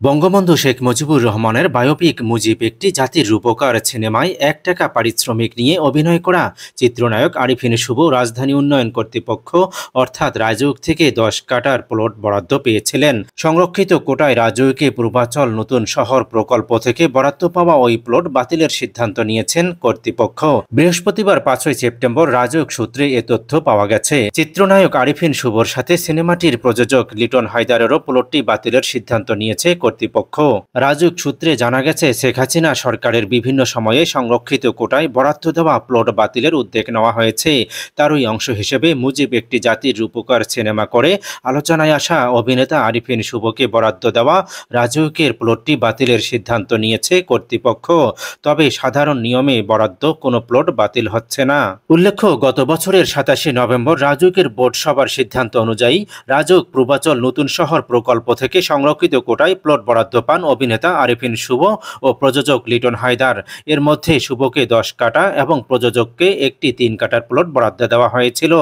বঙ্গবন্ধু শেখ মুজিবুর রহমানের বায়োপিক মুজিব একটি জাতির রূপকার সিনেমায় ৳১ পারিশ্রমিক নিয়ে অভিনয় করা চিত্রনায়ক আরিফিন শুভ রাজধানী উন্নয়ন কর্তৃপক্ষ অর্থাৎ রাজউক থেকে ১০ কাঠার প্লট বরাদ্দ পেয়েছিলেন। সংরক্ষিত কোটায় রাজউকে পূর্বাচল নতুন শহর প্রকল্প থেকে বরাদ্দ পাওয়া ওই প্লট বাতিলের সিদ্ধান্ত নিয়েছেন কর্তৃপক্ষ। বৃহস্পতিবার ৫ই সেপ্টেম্বর রাজউক সূত্রে এ তথ্য পাওয়া গেছে। চিত্রনায়ক আরিফিন শুভর সাথে সিনেমাটির প্রযোজক লিটন হায়দারেরও প্লটটি বাতিলের সিদ্ধান্ত নিয়েছে কর্তৃপক্ষ। রাজউক সূত্রে জানা গেছে, শেখ হাসিনা সরকারের বিভিন্ন সময়ে সংরক্ষিত কোটায় বরাদ্দ দেওয়া প্লট বাতিলের উদ্যোগ নেওয়া হয়েছে। তারই অংশ হিসেবে মুজিব একটি জাতির রূপকার সিনেমা করে আলোচনায় আসা অভিনেতা আরিফিন শুভকে বরাদ্দ দেওয়া রাজউকের প্লটটি বাতিলের সিদ্ধান্ত নিয়েছে কর্তৃপক্ষ। তবে সাধারণ নিয়মে বরাদ্দ কোনো প্লট বাতিল হচ্ছে না। উল্লেখ্য, গত বছরের ২৭শে নভেম্বর রাজউকের বোর্ড সভার সিদ্ধান্ত অনুযায়ী রাজউক পূর্বাচল নতুন শহর প্রকল্প থেকে সংরক্ষিত কোটায় প্লট বরাদ্দ পান অভিনেতা আরিফিন শুভ ও প্রযোজক লিটন হায়দার। এর মধ্যে শুভকে ১০ কাঠা এবং প্রযোজককে একটি ৩ কাঠার প্লট বরাদ্দ দেওয়া হয়েছিল।